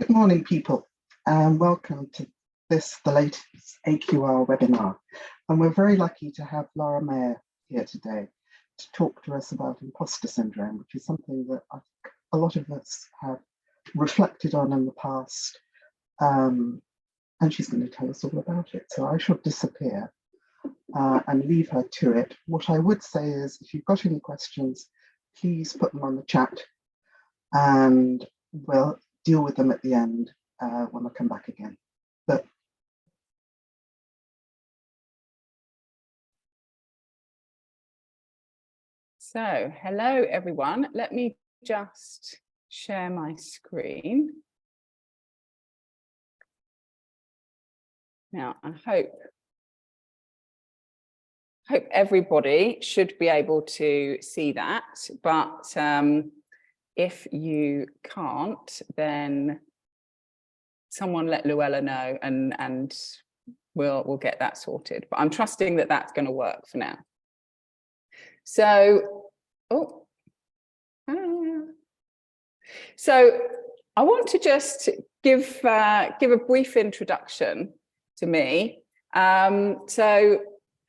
Good morning, people, and welcome to the latest AQR webinar. And we're very lucky to have Lara Meyer here today to talk to us about imposter syndrome, which is something that I think a lot of us have reflected on in the past. And she's going to tell us all about it. So I shall disappear and leave her to it. What I would say is, if you've got any questions, please put them on the chat and we'll deal with them at the end when I come back again. So, hello everyone. Let me just share my screen. Now, I hope everybody should be able to see that, but if you can't, then someone let Luella know and we'll get that sorted. But I'm trusting that that's going to work for now. So, so I want to just give a brief introduction to me. So,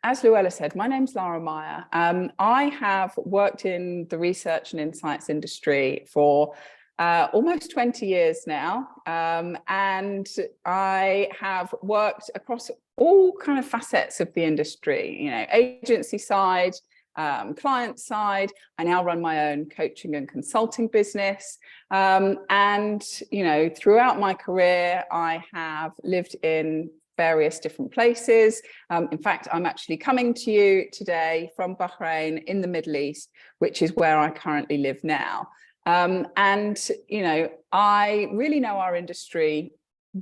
as Luella said, my name's Lara Meyer. I have worked in the research and insights industry for almost 20 years now, and I have worked across all kind of facets of the industry, you know, agency side, client side. I now run my own coaching and consulting business. And, you know, throughout my career, I have lived in various different places. In fact, I'm actually coming to you today from Bahrain in the Middle East, which is where I currently live now. And, you know, I really know our industry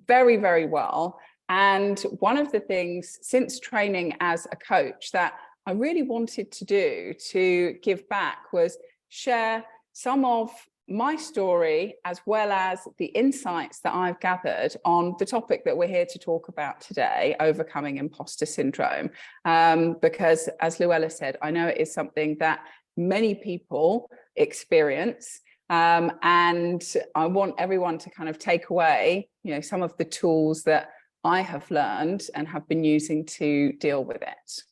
very, very well. And one of the things since training as a coach that I really wanted to do to give back was share some of my story as well as the insights that I've gathered on the topic that we're here to talk about today, overcoming imposter syndrome. Because as Luella said, I know it is something that many people experience. And I want everyone to kind of take away, you know, some of the tools that I have learned and have been using to deal with it.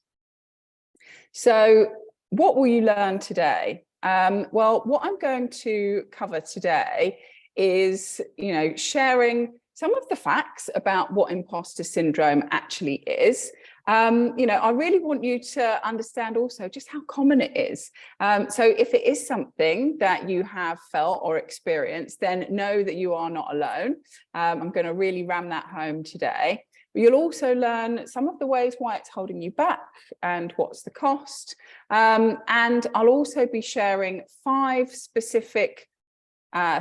So what will you learn today? Well, what I'm going to cover today is, you know, sharing some of the facts about what imposter syndrome actually is. You know, I really want you to understand also just how common it is. So if it is something that you have felt or experienced, then know that you are not alone. I'm going to really ram that home today. But you'll also learn some of the ways why it's holding you back and what's the cost. And I'll also be sharing 5 specific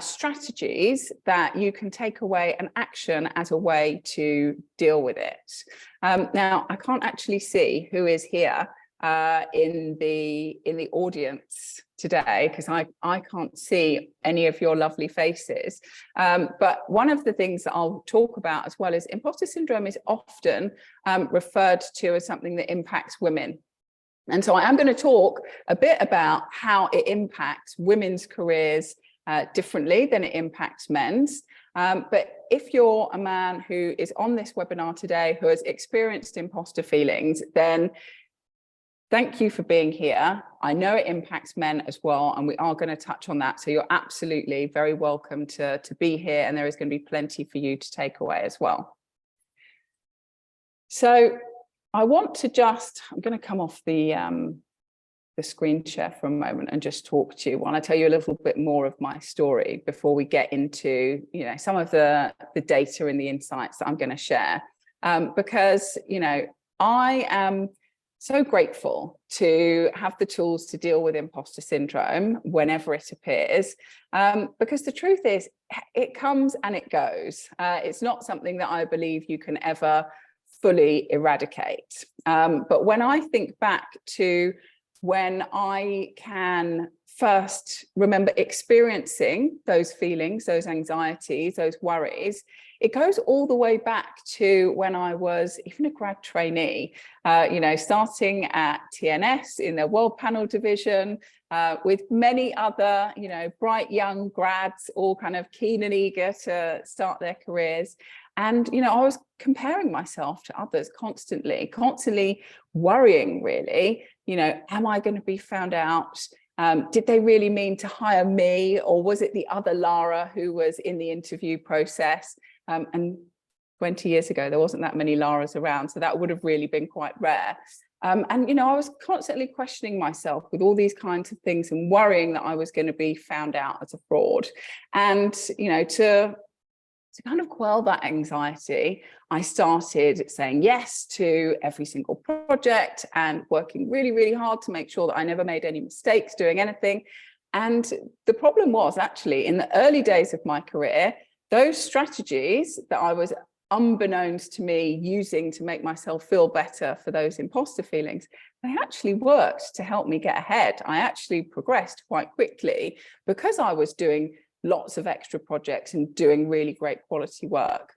strategies that you can take away and action as a way to deal with it. Now, I can't actually see who is here in the audience today because I can't see any of your lovely faces. But one of the things that I'll talk about as well is imposter syndrome is often referred to as something that impacts women. And so I am going to talk a bit about how it impacts women's careers differently than it impacts men's. But if you're a man who is on this webinar today who has experienced imposter feelings, then thank you for being here. I know it impacts men as well, and we are going to touch on that. So you're absolutely very welcome to be here, and there is going to be plenty for you to take away as well. So I want to I'm going to come off the screen share for a moment and just talk to you while I tell you a little bit more of my story before we get into, you know, some of the data and the insights that I'm going to share. Because, you know, I am so grateful to have the tools to deal with imposter syndrome whenever it appears, because the truth is it comes and it goes. It's not something that I believe you can ever fully eradicate. But when I think back to when I can first remember experiencing those feelings, those anxieties, those worries, it goes all the way back to when I was even a grad trainee, starting at TNS in their World Panel division, with many other, bright young grads, all kind of keen and eager to start their careers. And, I was comparing myself to others constantly worrying, really, am I going to be found out? Did they really mean to hire me, or was it the other Lara who was in the interview process? And 20 years ago, there wasn't that many Laras around, so that would have really been quite rare. And, I was constantly questioning myself with all these kinds of things and worrying that I was going to be found out as a fraud. And, to kind of quell that anxiety, I started saying yes to every single project and working really, really hard to make sure that I never made any mistakes doing anything. And the problem was, actually, in the early days of my career, those strategies that I was, unbeknownst to me, using to make myself feel better for those imposter feelings, they actually worked to help me get ahead. I actually progressed quite quickly because I was doing lots of extra projects and doing really great quality work.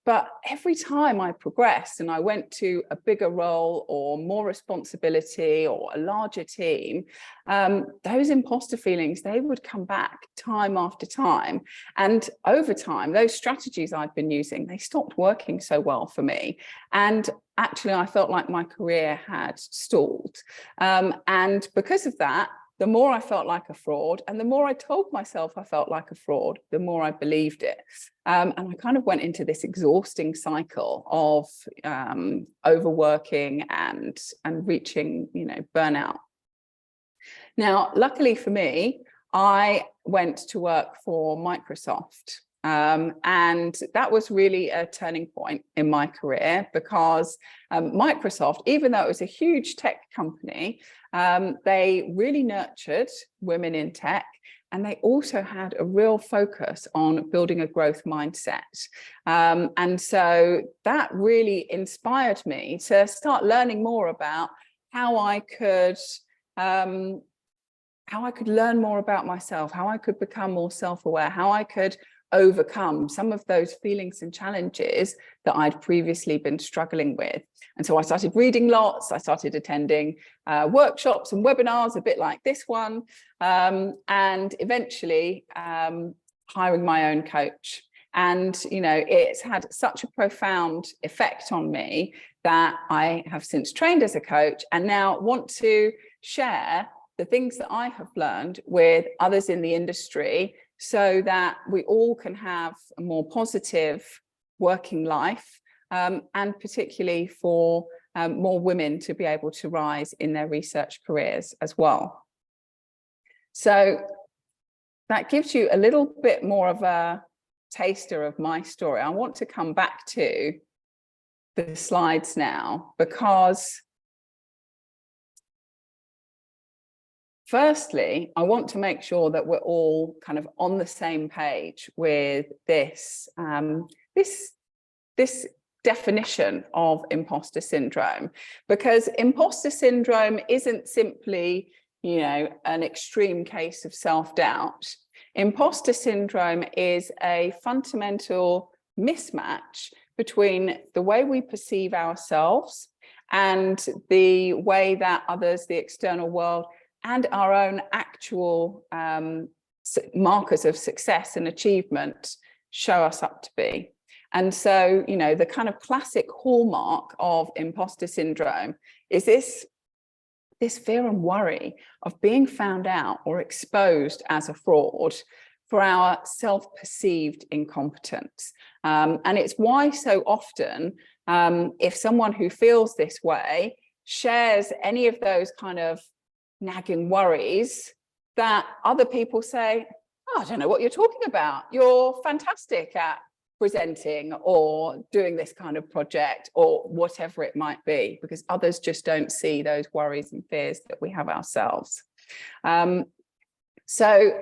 But every time I progressed and I went to a bigger role or more responsibility or a larger team, those imposter feelings, they would come back time after time. And over time, those strategies I'd been using, they stopped working so well for me. And actually, I felt like my career had stalled. And because of that, the more I felt like a fraud, and the more I told myself I felt like a fraud, the more I believed it. And I kind of went into this exhausting cycle of overworking and reaching, burnout. Now, luckily for me, I went to work for Microsoft. And that was really a turning point in my career, because Microsoft, even though it was a huge tech company, they really nurtured women in tech, and they also had a real focus on building a growth mindset. And so that really inspired me to start learning more about how I could learn more about myself, how I could become more self-aware, how I could overcome some of those feelings and challenges that I'd previously been struggling with. And so I started reading lots, I started attending workshops and webinars, a bit like this one, and eventually hiring my own coach. And, it's had such a profound effect on me that I have since trained as a coach and now want to share the things that I have learned with others in the industry, so that we all can have a more positive working life, and particularly for more women to be able to rise in their research careers as well. So that gives you a little bit more of a taster of my story. I want to come back to the slides now, because firstly, I want to make sure that we're all kind of on the same page with this, this definition of imposter syndrome, because imposter syndrome isn't simply, an extreme case of self-doubt. Imposter syndrome is a fundamental mismatch between the way we perceive ourselves and the way that others, the external world, and our own actual markers of success and achievement show us up to be. And so, the kind of classic hallmark of imposter syndrome is this fear and worry of being found out or exposed as a fraud for our self-perceived incompetence. And it's why so often, if someone who feels this way shares any of those kind of nagging worries, that other people say, oh, I don't know what you're talking about. You're fantastic at presenting or doing this kind of project or whatever it might be, because others just don't see those worries and fears that we have ourselves. So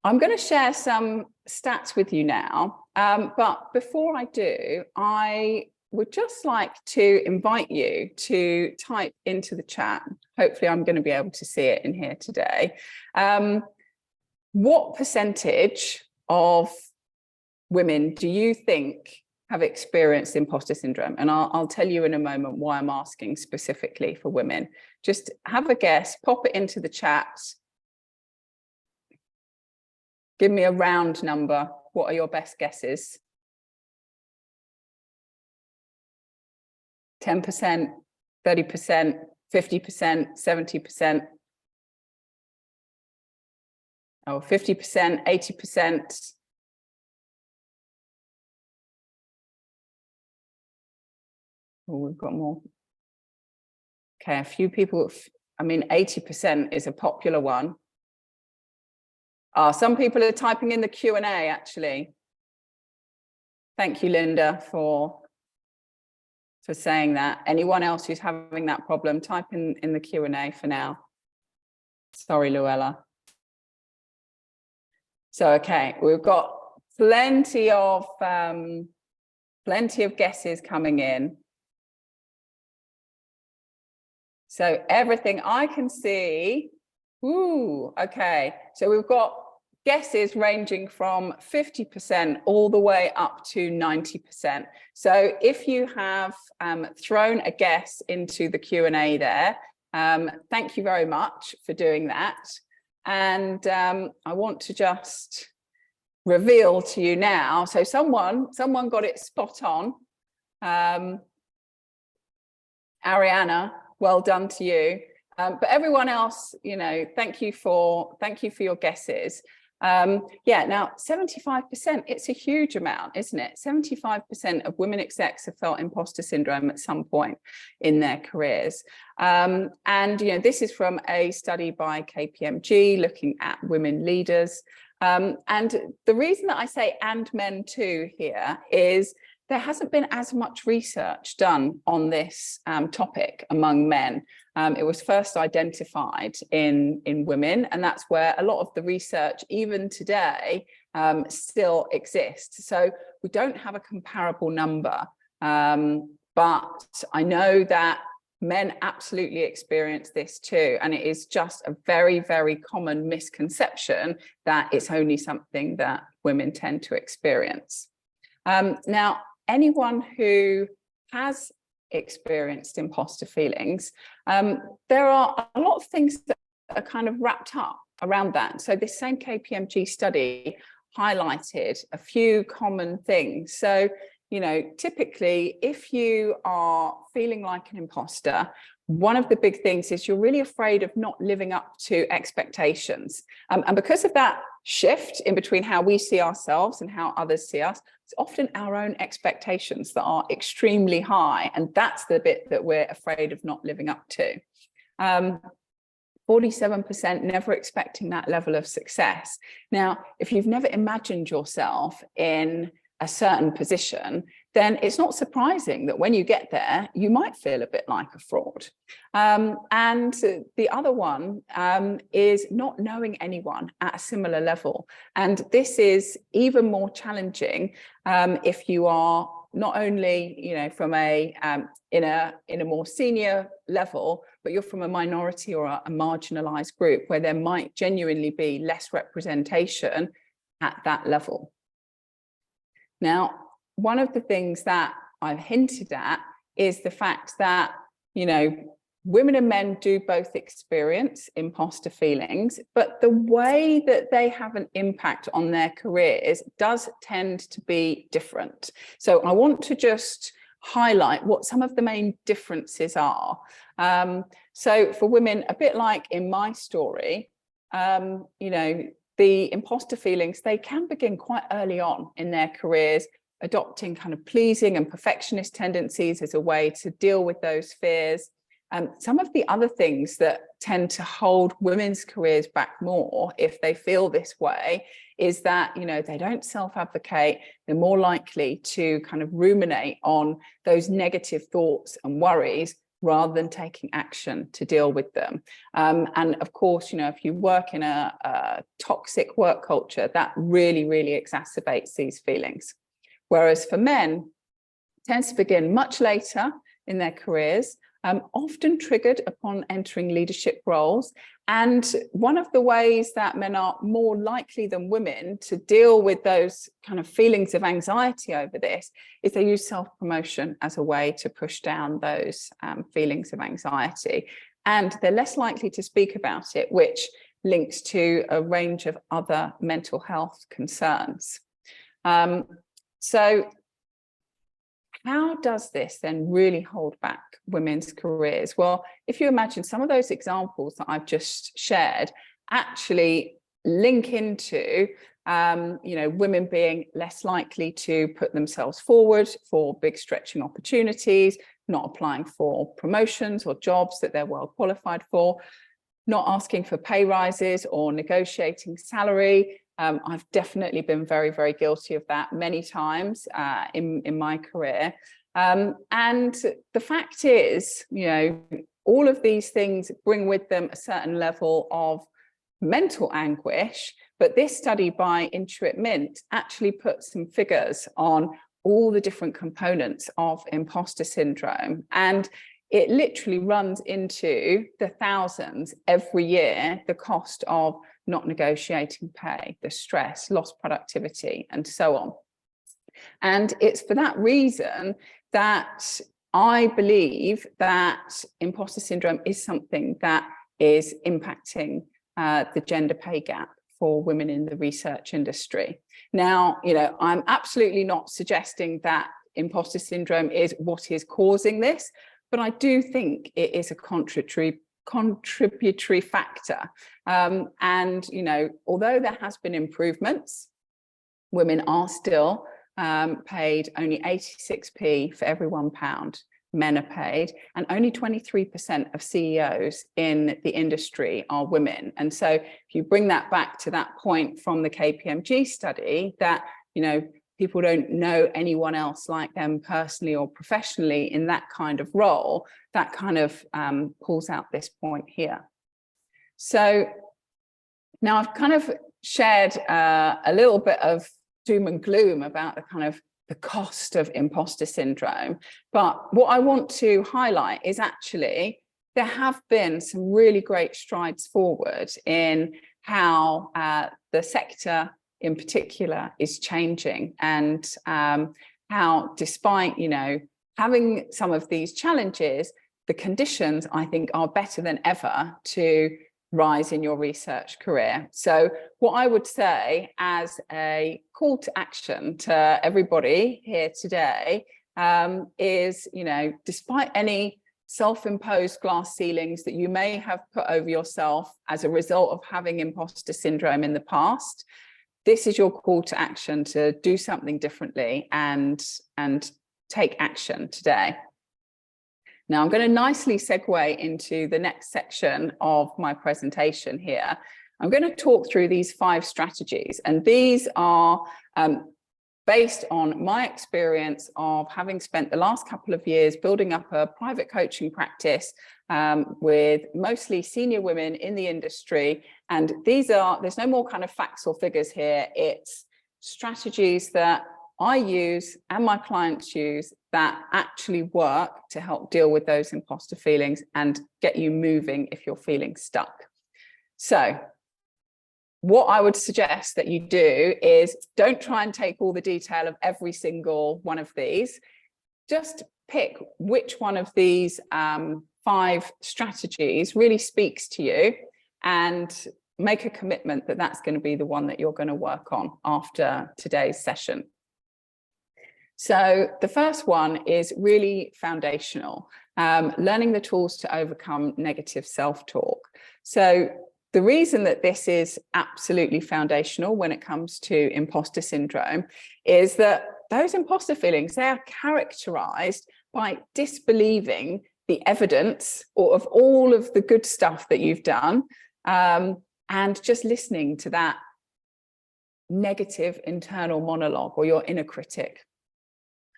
I'm going to share some stats with you now. But before I do, I would just like to invite you to type into the chat. Hopefully I'm going to be able to see it in here today. What percentage of women do you think have experienced imposter syndrome? And I'll tell you in a moment why I'm asking specifically for women. Just have a guess, pop it into the chat. Give me a round number. What are your best guesses? 10%, 30%, 50%, 70%. Oh, 50%, 80%. Oh, we've got more. Okay, a few people, I mean, 80% is a popular one. Some people are typing in the Q&A, actually. Thank you, Linda, for saying that. Anyone else who's having that problem, type in the Q&A for now. Sorry, Luella. So, okay, we've got plenty of guesses coming in. So everything I can see, ooh, okay. So we've got guesses ranging from 50% all the way up to 90%. So if you have thrown a guess into the Q&A there, thank you very much for doing that. And I want to just reveal to you now. So someone got it spot on. Ariana, well done to you. But everyone else, you know, thank you for your guesses. Yeah, now 75%, it's a huge amount, isn't it? 75% of women execs have felt imposter syndrome at some point in their careers. And, you know, this is from a study by KPMG looking at women leaders. And the reason that I say and men too here is there hasn't been as much research done on this topic among men. It was first identified in women, and that's where a lot of the research, even today, still exists. So we don't have a comparable number, but I know that men absolutely experience this too. And it is just a very, very common misconception that it's only something that women tend to experience. Now, anyone who has experienced imposter feelings, there are a lot of things that are kind of wrapped up around that. So this same KPMG study highlighted a few common things. So, you know, typically, if you are feeling like an imposter, one of the big things is you're really afraid of not living up to expectations. And because of that shift in between how we see ourselves and how others see us, it's often our own expectations that are extremely high. And that's the bit that we're afraid of not living up to. 47% never expecting that level of success. Now, if you've never imagined yourself in a certain position, then it's not surprising that when you get there, you might feel a bit like a fraud. And the other one is not knowing anyone at a similar level. And this is even more challenging if you are not only, you know, from in a more senior level, but you're from a minority or a marginalized group where there might genuinely be less representation at that level. Now, one of the things that I've hinted at is the fact that, you know, women and men do both experience imposter feelings, but the way that they have an impact on their careers does tend to be different. So I want to just highlight what some of the main differences are. So for women, a bit like in my story, you know, the imposter feelings, they can begin quite early on in their careers, adopting kind of pleasing and perfectionist tendencies as a way to deal with those fears. Some of the other things that tend to hold women's careers back more if they feel this way is that, you know, they don't self-advocate, they're more likely to kind of ruminate on those negative thoughts and worries rather than taking action to deal with them. And of course, you know, if you work in a toxic work culture, that really, really exacerbates these feelings. Whereas for men, tends to begin much later in their careers, often triggered upon entering leadership roles. And one of the ways that men are more likely than women to deal with those kind of feelings of anxiety over this is they use self-promotion as a way to push down those feelings of anxiety. And they're less likely to speak about it, which links to a range of other mental health concerns. So how does this then really hold back women's careers? Well, if you imagine some of those examples that I've just shared actually link into women being less likely to put themselves forward for big stretching opportunities, not applying for promotions or jobs that they're well qualified for, not asking for pay rises or negotiating salary. I've definitely been very, very guilty of that many times in my career. And the fact is, all of these things bring with them a certain level of mental anguish. But this study by Intuit Mint actually put some figures on all the different components of imposter syndrome. And it literally runs into the thousands every year, the cost of not negotiating pay, the stress, lost productivity, and so on. And it's for that reason that I believe that imposter syndrome is something that is impacting the gender pay gap for women in the research industry. Now, I'm absolutely not suggesting that imposter syndrome is what is causing this, but I do think it is a contributory factor. And, although there has been improvements, women are still paid only 86p for every £1 men are paid, and only 23% of CEOs in the industry are women. And so if you bring that back to that point from the KPMG study that, people don't know anyone else like them personally or professionally in that kind of role, that kind of pulls out this point here. So now I've kind of shared a little bit of doom and gloom about the cost of imposter syndrome. But what I want to highlight is actually there have been some really great strides forward in how the sector in particular is changing, and how despite having some of these challenges, the conditions I think are better than ever to rise in your research career. So what I would say as a call to action to everybody here today is, despite any self-imposed glass ceilings that you may have put over yourself as a result of having imposter syndrome in the past, this is your call to action to do something differently and take action today. Now, I'm going to nicely segue into the next section of my presentation here. I'm going to talk through these 5 strategies, and these are based on my experience of having spent the last couple of years building up a private coaching practice with mostly senior women in the industry. And there's no more kind of facts or figures here. It's strategies that I use and my clients use that actually work to help deal with those imposter feelings and get you moving if you're feeling stuck. So what I would suggest that you do is don't try and take all the detail of every single one of these. Just pick which one of these 5 strategies really speaks to you and make a commitment that that's going to be the one that you're going to work on after today's session. So the first one is really foundational, learning the tools to overcome negative self-talk. So the reason that this is absolutely foundational when it comes to imposter syndrome is that those imposter feelings, they are characterized by disbelieving the evidence or of all of the good stuff that you've done, and just listening to that negative internal monologue or your inner critic.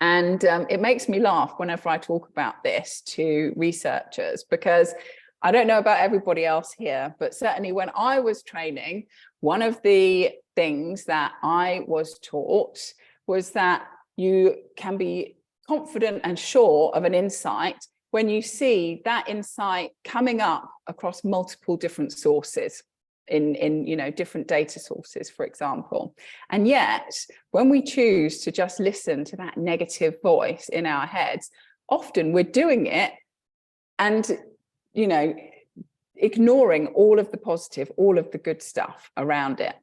And it makes me laugh whenever I talk about this to researchers, because I don't know about everybody else here, but certainly when I was training, one of the things that I was taught was that you can be confident and sure of an insight when you see that insight coming up across multiple different sources in different data sources, for example. And yet, when we choose to just listen to that negative voice in our heads, often we're doing it and, ignoring all of the positive, all of the good stuff around it.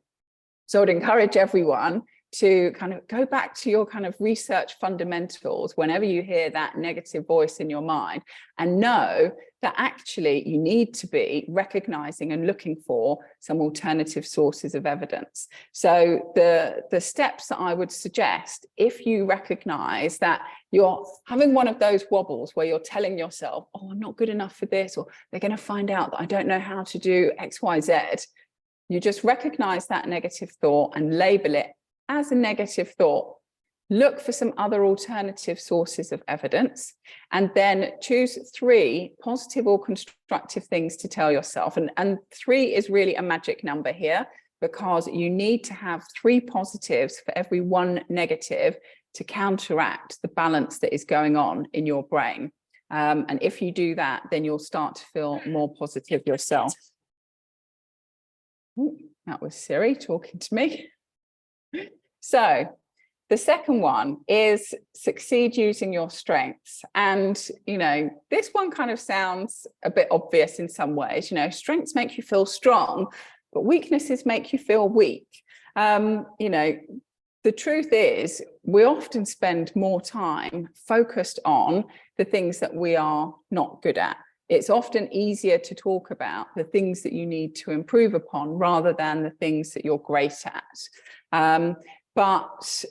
So I'd encourage everyone to kind of go back to your kind of research fundamentals whenever you hear that negative voice in your mind, and know that actually you need to be recognizing and looking for some alternative sources of evidence. So the steps that I would suggest, if you recognize that you're having one of those wobbles where you're telling yourself, oh, I'm not good enough for this, or they're going to find out that I don't know how to do X, Y, Z, you just recognize that negative thought and label it as a negative thought. Look for some other alternative sources of evidence, and then choose 3 positive or constructive things to tell yourself. And 3 is really a magic number here, because you need to have 3 positives for every 1 negative to counteract the balance that is going on in your brain. And if you do that, then you'll start to feel more positive yourself. Ooh, that was Siri talking to me. So the second one is succeed using your strengths. And, this one kind of sounds a bit obvious in some ways. Strengths make you feel strong, but weaknesses make you feel weak. The truth is, we often spend more time focused on the things that we are not good at. It's often easier to talk about the things that you need to improve upon rather than the things that you're great at. But,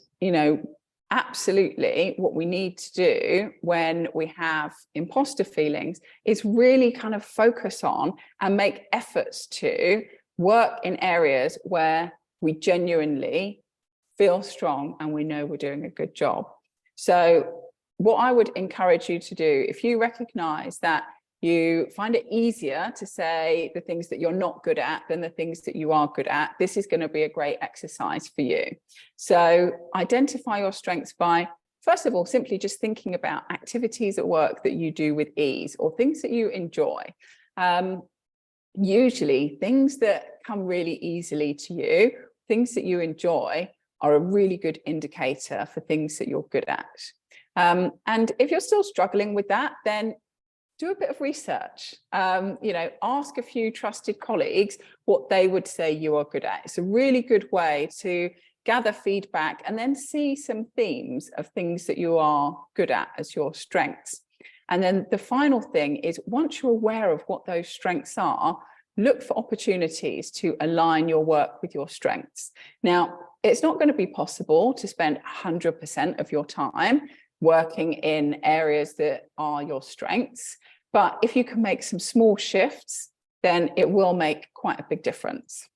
absolutely what we need to do when we have imposter feelings is really kind of focus on and make efforts to work in areas where we genuinely feel strong and we know we're doing a good job. So what I would encourage you to do, if you recognize that you find it easier to say the things that you're not good at than the things that you are good at, this is going to be a great exercise for you. So identify your strengths by, first of all, simply just thinking about activities at work that you do with ease or things that you enjoy. Usually things that come really easily to you, things that you enjoy, are a really good indicator for things that you're good at. And if you're still struggling with that, then do a bit of research, ask a few trusted colleagues what they would say you are good at. It's a really good way to gather feedback and then see some themes of things that you are good at as your strengths. And then the final thing is, once you're aware of what those strengths are, look for opportunities to align your work with your strengths. Now, it's not going to be possible to spend 100% of your time working in areas that are your strengths. But if you can make some small shifts, then it will make quite a big difference.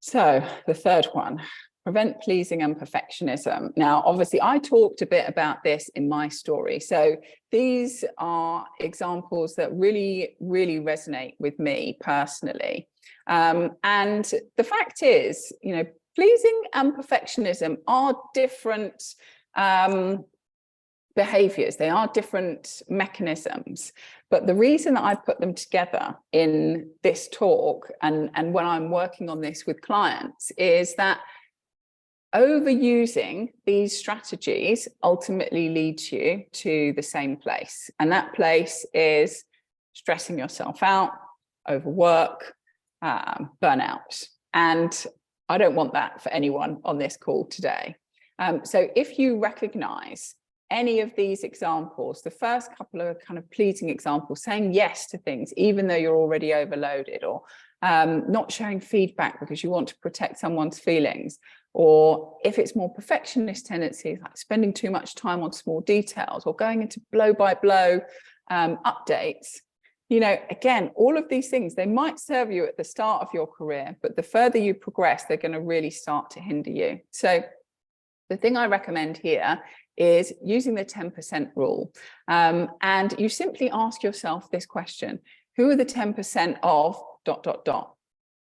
So the third one, prevent pleasing and perfectionism. Now, obviously, I talked a bit about this in my story. So these are examples that really, really resonate with me personally. And the fact is, pleasing and perfectionism are different behaviors. They are different mechanisms. But the reason that I put them together in this talk and when I'm working on this with clients is that overusing these strategies ultimately leads you to the same place. And that place is stressing yourself out, overwork, burnout. And I don't want that for anyone on this call today. So if you recognize any of these examples, the first couple are kind of pleasing examples, saying yes to things, even though you're already overloaded, or not sharing feedback because you want to protect someone's feelings, or if it's more perfectionist tendencies, like spending too much time on small details or going into blow by blow updates. Again, all of these things, they might serve you at the start of your career, but the further you progress, they're going to really start to hinder you. So the thing I recommend here is using the 10% rule. And you simply ask yourself this question: who are the 10% of ...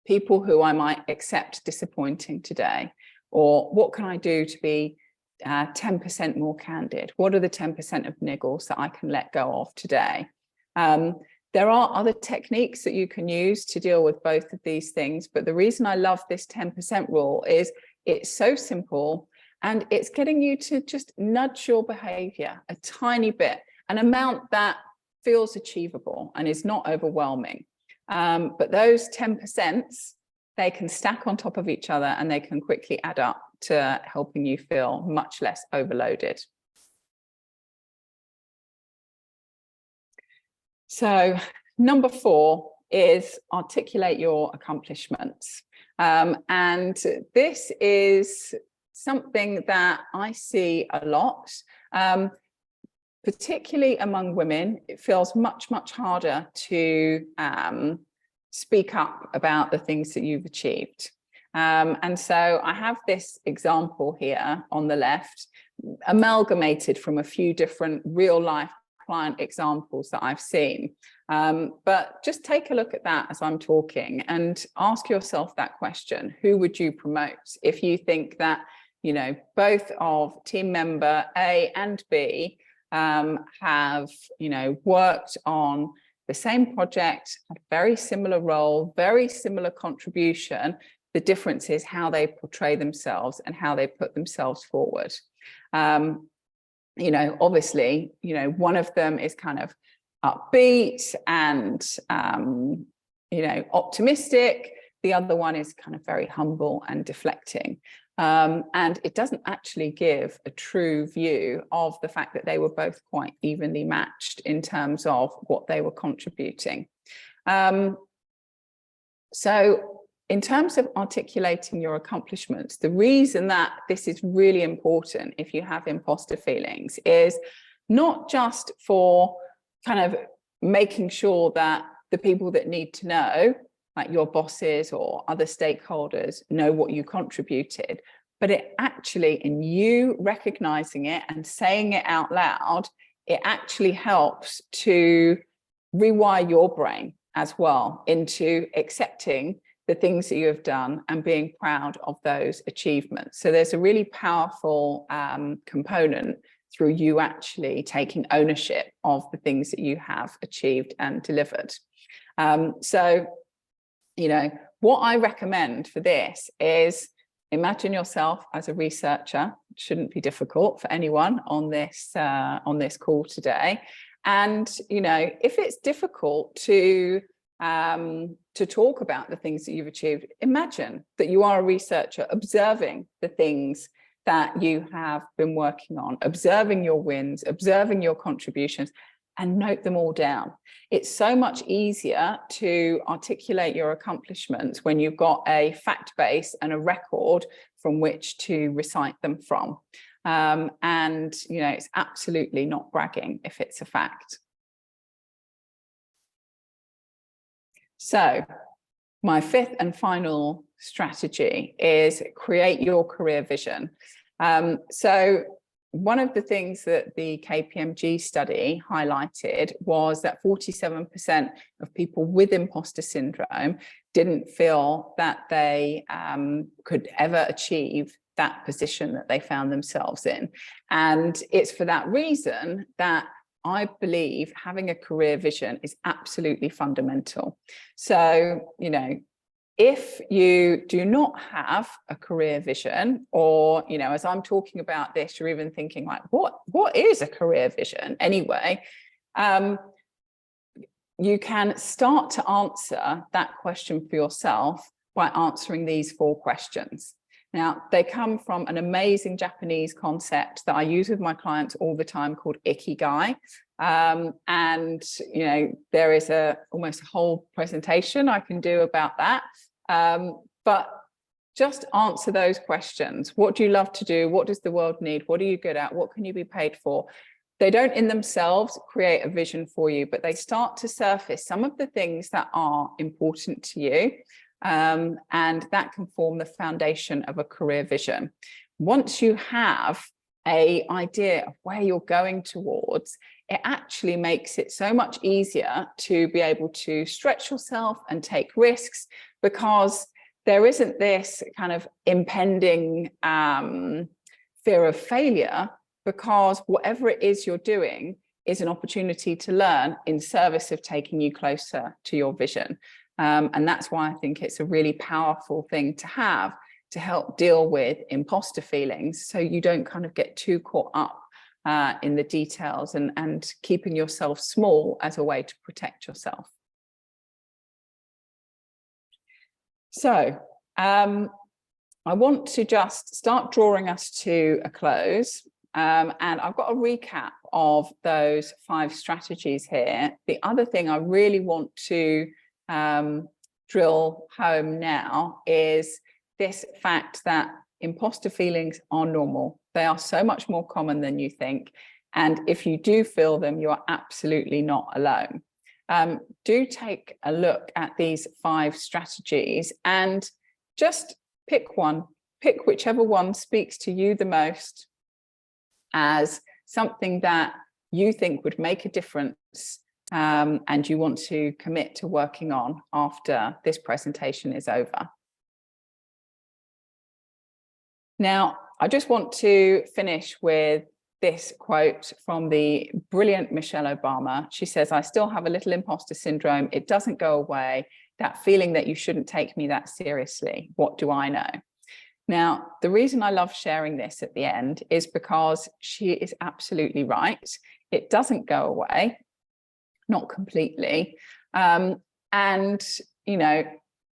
people who I might accept disappointing today? Or what can I do to be 10% more candid? What are the 10% of niggles that I can let go of today? There are other techniques that you can use to deal with both of these things, but the reason I love this 10% rule is it's so simple, and it's getting you to just nudge your behavior a tiny bit, an amount that feels achievable and is not overwhelming. But those 10%, they can stack on top of each other, and they can quickly add up to helping you feel much less overloaded. So number 4 is articulate your accomplishments. And this is something that I see a lot, particularly among women. It feels much, much harder to speak up about the things that you've achieved. And so I have this example here on the left, amalgamated from a few different real life client examples that I've seen. But just take a look at that as I'm talking and ask yourself that question: who would you promote if you think that, you know, both of team member A and B have, you know, worked on the same project, a very similar role, very similar contribution. The difference is how they portray themselves and how they put themselves forward. You know, obviously, you know, one of them is kind of upbeat and, you know, optimistic. The other one is kind of very humble and deflecting. And it doesn't actually give a true view of the fact that they were both quite evenly matched in terms of what they were contributing. So in terms of articulating your accomplishments, the reason that this is really important if you have imposter feelings is not just for kind of making sure that the people that need to know, like your bosses or other stakeholders, know what you contributed, but it actually, in you recognizing it and saying it out loud, it actually helps to rewire your brain as well into accepting the things that you have done and being proud of those achievements. So there's a really powerful component through you actually taking ownership of the things that you have achieved and delivered. So, you know, what I recommend for this is imagine yourself as a researcher. It shouldn't be difficult for anyone on this call today. And, you know, if it's difficult to talk about the things that you've achieved, imagine that you are a researcher observing the things that you have been working on, observing your wins, observing your contributions, and note them all down. It's so much easier to articulate your accomplishments when you've got a fact base and a record from which to recite them from. And, you know, it's absolutely not bragging if it's a fact. So my 5th and final strategy is create your career vision. So one of the things that the KPMG study highlighted was that 47% of people with imposter syndrome didn't feel that they could ever achieve that position that they found themselves in. And it's for that reason that I believe having a career vision is absolutely fundamental. So, you know, if you do not have a career vision, or, you know, as I'm talking about this, you're even thinking like, what is a career vision anyway? You can start to answer that question for yourself by answering these 4 questions. Now, they come from an amazing Japanese concept that I use with my clients all the time called Ikigai. And, you know, there is almost a whole presentation I can do about that. But just answer those questions. What do you love to do? What does the world need? What are you good at? What can you be paid for? They don't in themselves create a vision for you, but they start to surface some of the things that are important to you. And that can form the foundation of a career vision. Once you have an idea of where you're going towards, it actually makes it so much easier to be able to stretch yourself and take risks, because there isn't this kind of impending fear of failure, because whatever it is you're doing is an opportunity to learn in service of taking you closer to your vision. And that's why I think it's a really powerful thing to have to help deal with imposter feelings, so you don't kind of get too caught up in the details, and keeping yourself small as a way to protect yourself. So I want to just start drawing us to a close. And I've got a recap of those 5 strategies here. The other thing I really want to drill home now is this fact that imposter feelings are normal. They are so much more common than you think. And if you do feel them, you are absolutely not alone. Do take a look at these 5 strategies and just pick one. Pick whichever one speaks to you the most as something that you think would make a difference, and you want to commit to working on after this presentation is over. Now, I just want to finish with this quote from the brilliant Michelle Obama. She says, "I still have a little imposter syndrome. It doesn't go away. That feeling that you shouldn't take me that seriously. What do I know?" Now, the reason I love sharing this at the end is because she is absolutely right. It doesn't go away, not completely. And, you know,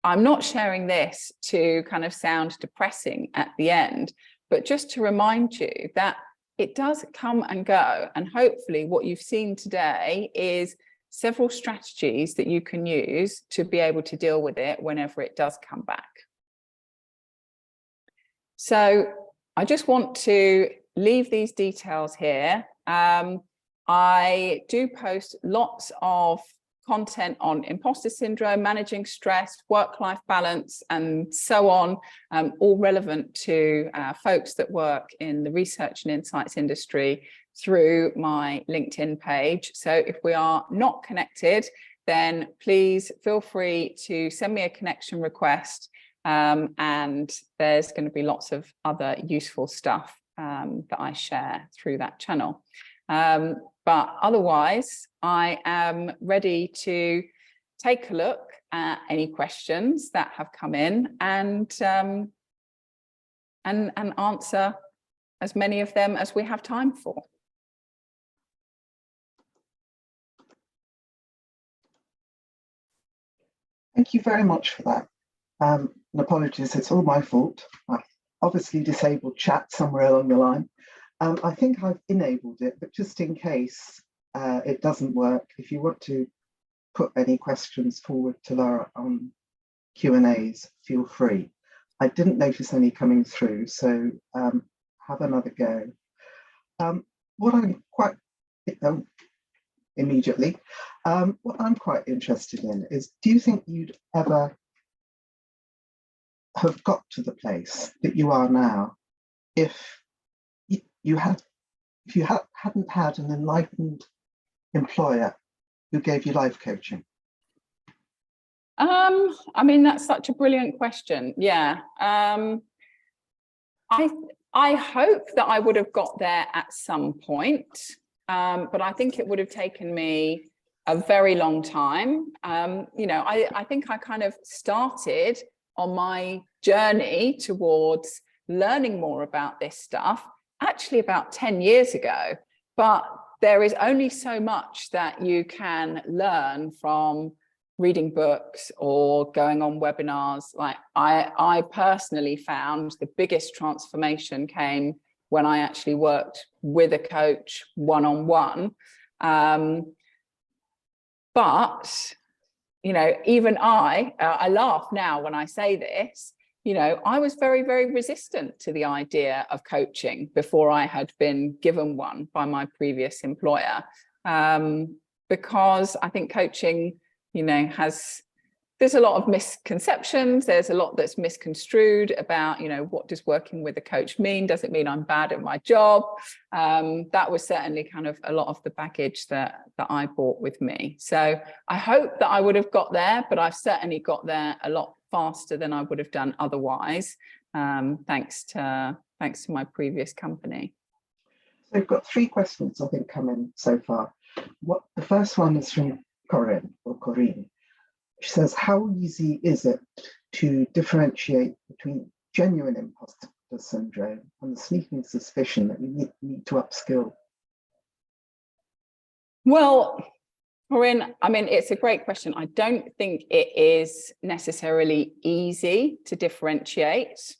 I'm not sharing this to kind of sound depressing at the end, but just to remind you that it does come and go. And hopefully what you've seen today is several strategies that you can use to be able to deal with it whenever it does come back. So I just want to leave these details here. I do post lots of content on imposter syndrome, managing stress, work-life balance, and so on, all relevant to folks that work in the research and insights industry through my LinkedIn page. So if we are not connected, then please feel free to send me a connection request. And there's going to be lots of other useful stuff that I share through that channel. But otherwise, I am ready to take a look at any questions that have come in and answer as many of them as we have time for. Thank you very much for that. And apologies, it's all my fault. I obviously disabled chat somewhere along the line. I think I've enabled it, but just in case it doesn't work, if you want to put any questions forward to Lara on Q&As, feel free. I didn't notice any coming through, so have another go. What I'm quite immediately, what I'm quite interested in is, do you think you'd ever have got to the place that you are now if you hadn't had an enlightened employer who gave you life coaching? I mean, that's such a brilliant question. Yeah. I hope that I would have got there at some point, but I think it would have taken me a very long time. You know, I think I kind of started on my journey towards learning more about this stuff actually about 10 years ago, but there is only so much that you can learn from reading books or going on webinars. Like I personally found the biggest transformation came when I actually worked with a coach one-on-one. But, you know, even I laugh now when I say this, you know, I was very, very resistant to the idea of coaching before I had been given one by my previous employer, because I think coaching, you know, there's a lot of misconceptions. There's a lot that's misconstrued about, you know, what does working with a coach mean? Does it mean I'm bad at my job? That was certainly kind of a lot of the baggage that I brought with me. So I hope that I would have got there, but I've certainly got there a lot faster than I would have done otherwise, thanks to thanks to my previous company. So we've got 3 questions, I think, come in so far. The first one is from Corinne. She says, how easy is it to differentiate between genuine imposter syndrome and the sneaking suspicion that you need to upskill? Well, Corinne, I mean, it's a great question. I don't think it is necessarily easy to differentiate.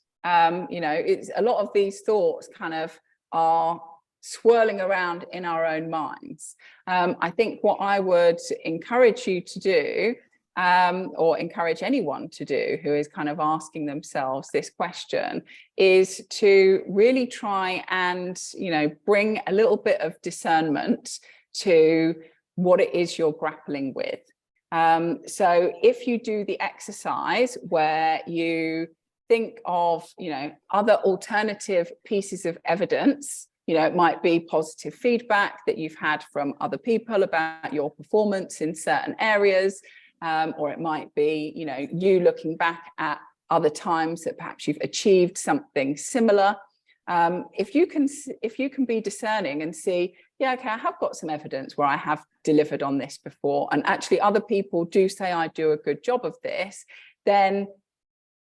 You know, it's a lot of these thoughts kind of are swirling around in our own minds. I think what I would encourage you to do, or encourage anyone to do who is kind of asking themselves this question, is to really try and, you know, bring a little bit of discernment to what it is you're grappling with. So if you do the exercise where you think of, you know, other alternative pieces of evidence, you know, it might be positive feedback that you've had from other people about your performance in certain areas, or it might be, you know, you looking back at other times that perhaps you've achieved something similar. If you can be discerning and see, yeah, okay, I have got some evidence where I have delivered on this before, and actually other people do say I do a good job of this, then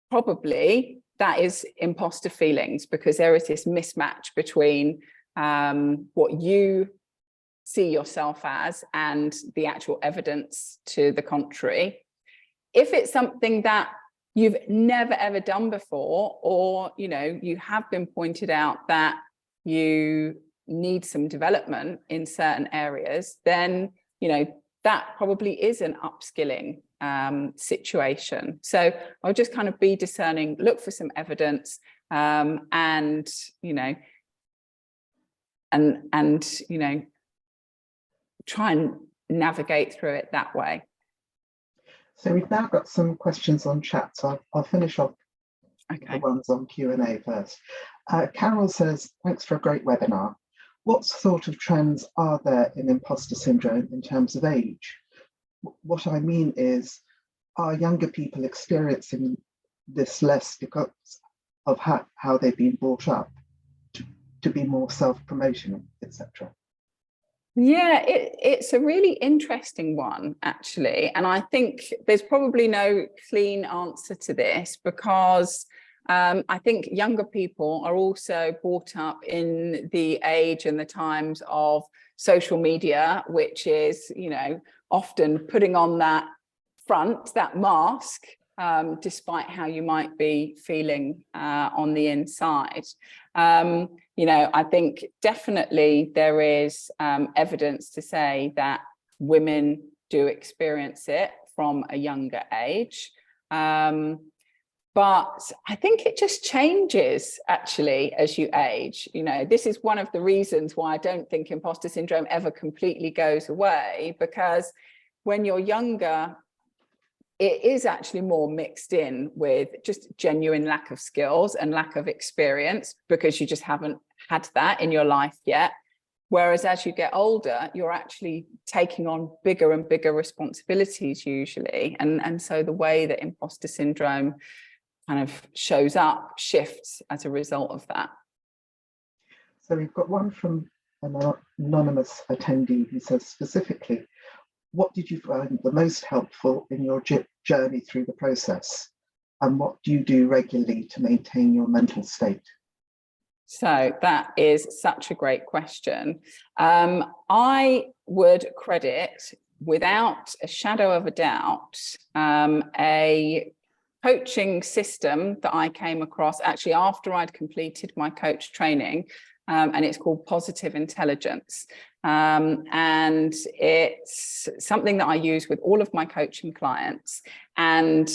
probably that is imposter feelings, because there is this mismatch between what you see yourself as and the actual evidence to the contrary. If it's something that you've never ever done before, or, you know, you have been pointed out that you need some development in certain areas, then, you know, that probably is an upskilling situation. So I'll just kind of be discerning, look for some evidence, and, you know, and, you know, try and navigate through it that way. So we've now got some questions on chat, so I'll finish off the ones on Q&A first. Carol says, thanks for a great webinar. What sort of trends are there in imposter syndrome in terms of age? What I mean is, are younger people experiencing this less because of how they've been brought up to be more self-promotional, etc.? Yeah, it's a really interesting one, actually. And I think there's probably no clean answer to this, because I think younger people are also brought up in the age and the times of social media, which is, you know, often putting on that front, that mask, despite how you might be feeling on the inside. You know, I think definitely there is evidence to say that women do experience it from a younger age. But I think it just changes actually as you age. You know, this is one of the reasons why I don't think imposter syndrome ever completely goes away, because when you're younger, it is actually more mixed in with just genuine lack of skills and lack of experience, because you just haven't had that in your life yet. Whereas as you get older, you're actually taking on bigger and bigger responsibilities usually. And so the way that imposter syndrome kind of shows up shifts as a result of that. So we've got one from an anonymous attendee who says, specifically, what did you find the most helpful in your journey through the process? And what do you do regularly to maintain your mental state? So that is such a great question. I would credit, without a shadow of a doubt, a coaching system that I came across actually after I'd completed my coach training, and it's called Positive Intelligence. And it's something that I use with all of my coaching clients. And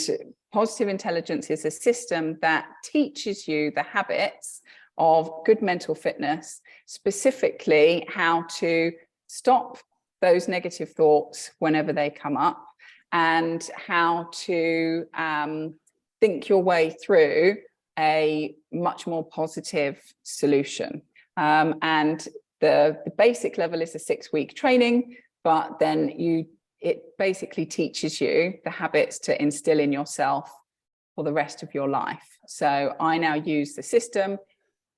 Positive Intelligence is a system that teaches you the habits of good mental fitness, specifically how to stop those negative thoughts whenever they come up, and how to think your way through a much more positive solution. And the basic level is a 6-week training, but then it basically teaches you the habits to instill in yourself for the rest of your life. So I now use the system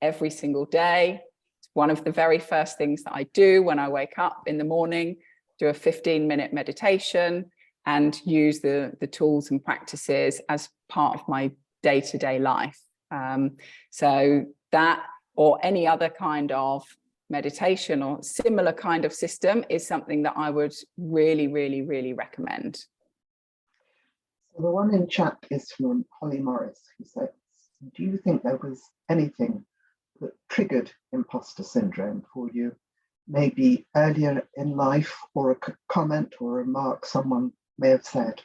every single day. It's one of the very first things that I do when I wake up in the morning, do a 15-minute meditation and use the tools and practices as part of my day-to-day life. So that, or any other kind of meditation or similar kind of system, is something that I would really, really, really recommend. So the one in chat is from Holly Morris, who says, do you think there was anything that triggered imposter syndrome for you, maybe earlier in life, or a comment or a remark someone may have said?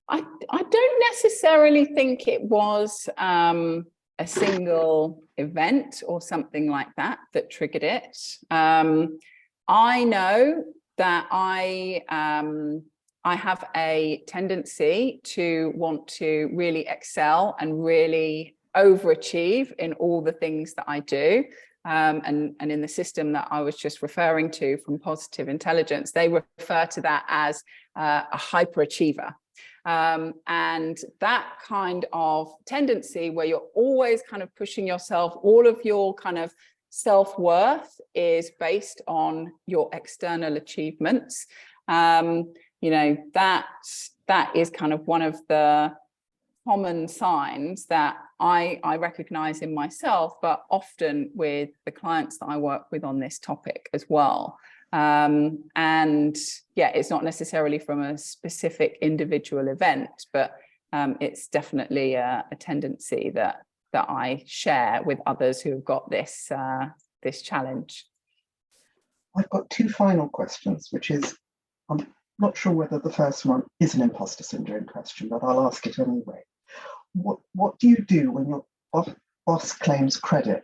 I don't necessarily think it was a single event or something like that that triggered it. I know that I have a tendency to want to really excel and really overachieve in all the things that I do. And in the system that I was just referring to from Positive Intelligence, they refer to that as a hyperachiever. And that kind of tendency where you're always kind of pushing yourself, all of your kind of self-worth is based on your external achievements. You know, that is kind of one of the common signs that I recognize in myself, but often with the clients that I work with on this topic as well. And yeah, it's not necessarily from a specific individual event, but it's definitely a tendency that I share with others who have got this this challenge. I've got two final questions, which is, I'm not sure whether the first one is an imposter syndrome question, but I'll ask it anyway. What do you do when your boss claims credit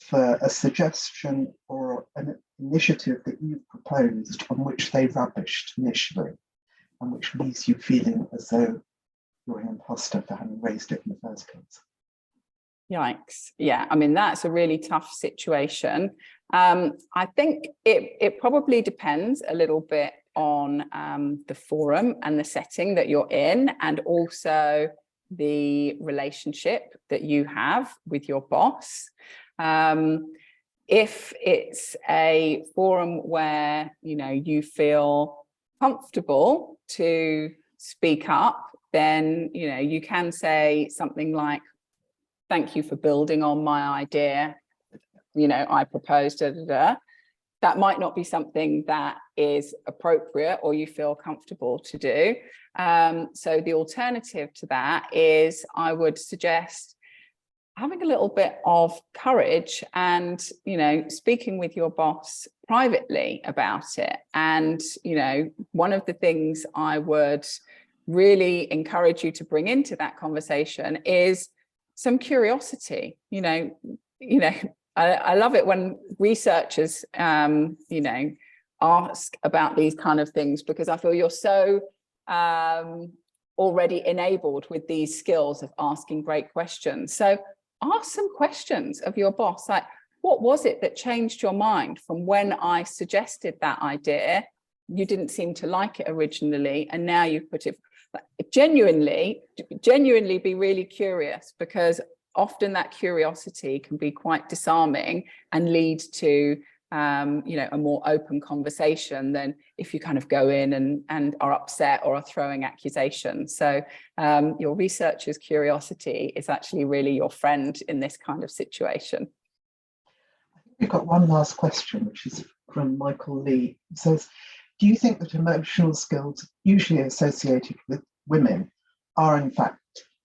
for a suggestion or an initiative that you've proposed on which they rubbished initially, and which leaves you feeling as though you're an imposter for having raised it in the first place? Yikes. Yeah, I mean, that's a really tough situation. I think it probably depends a little bit on the forum and the setting that you're in, and also the relationship that you have with your boss. If it's a forum where, you know, you feel comfortable to speak up, then, you know, you can say something like, thank you for building on my idea. You know, I proposed, da, da, da. That might not be something that is appropriate or you feel comfortable to do. So the alternative to that is, I would suggest having a little bit of courage and, you know, speaking with your boss privately about it. And, you know, one of the things I would really encourage you to bring into that conversation is some curiosity. You know, I love it when researchers, you know, ask about these kind of things, because I feel you're so already enabled with these skills of asking great questions. So ask some questions of your boss, like, what was it that changed your mind from when I suggested that idea? You didn't seem to like it originally, and now you've put it. Genuinely be really curious, because often that curiosity can be quite disarming and lead to you know, a more open conversation than if you kind of go in and are upset or are throwing accusations. So your researcher's curiosity is actually really your friend in this kind of situation. We've got one last question, which is from Michael Lee. It says, do you think that emotional skills usually associated with women are in fact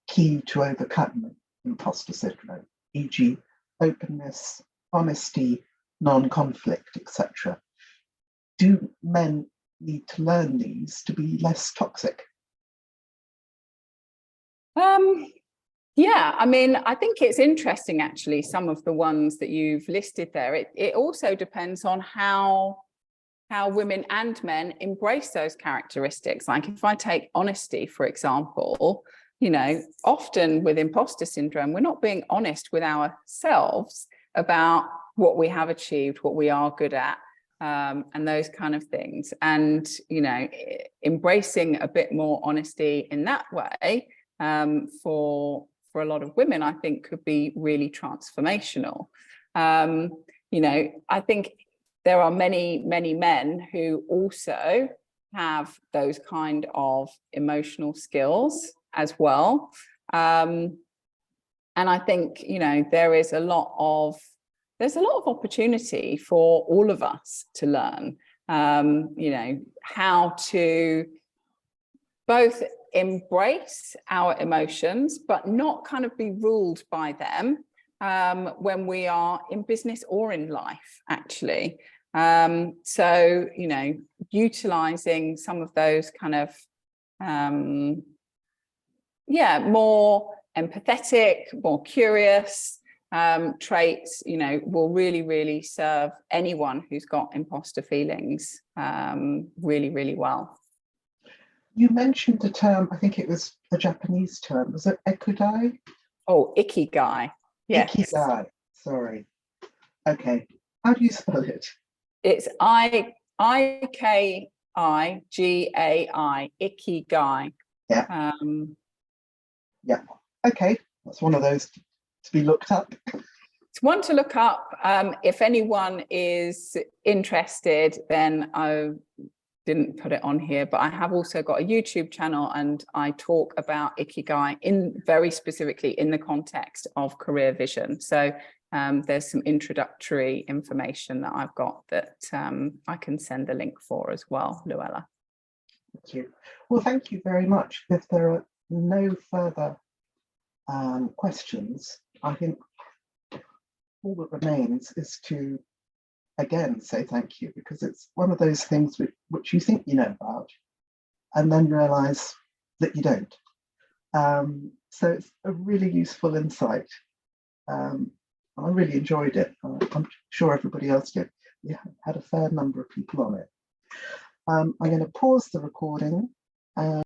key to overcoming imposter syndrome, e.g. openness, honesty, non-conflict, etc.? Do men need to learn these to be less toxic? Yeah, I mean, I think it's interesting, actually, some of the ones that you've listed there. It also depends on how women and men embrace those characteristics. Like if I take honesty, for example, you know, often with imposter syndrome, we're not being honest with ourselves about what we have achieved, what we are good at, and those kind of things. And, you know, embracing a bit more honesty in that way for for a lot of women, I think could be really transformational. You know, I think there are many, many men who also have those kind of emotional skills as well. And I think, you know, there's a lot of opportunity for all of us to learn, you know, how to both embrace our emotions, but not kind of be ruled by them when we are in business or in life, actually. So, you know, utilizing some of those kind of, more empathetic, more curious traits, you know, will really, really serve anyone who's got imposter feelings really, really well. You mentioned the term, I think it was a Japanese term, was it ikigai? Oh, ikigai. Yes. Ikigai, sorry. Okay, how do you spell it? It's I-K-I-G-A-I, ikigai. Yeah. Yeah, okay, that's one of those to be looked up. It's one to look up. If anyone is interested, then I didn't put it on here, but I have also got a YouTube channel and I talk about ikigai very specifically in the context of career vision. So there's some introductory information that I've got that I can send the link for as well, Luella. Thank you. Well, thank you very much. If there are no further questions, I think all that remains is to again say thank you, because it's one of those things which you think you know about and then realize that you don't. So it's a really useful insight. I really enjoyed it. I'm sure everybody else did. We had a fair number of people on it. I'm going to pause the recording.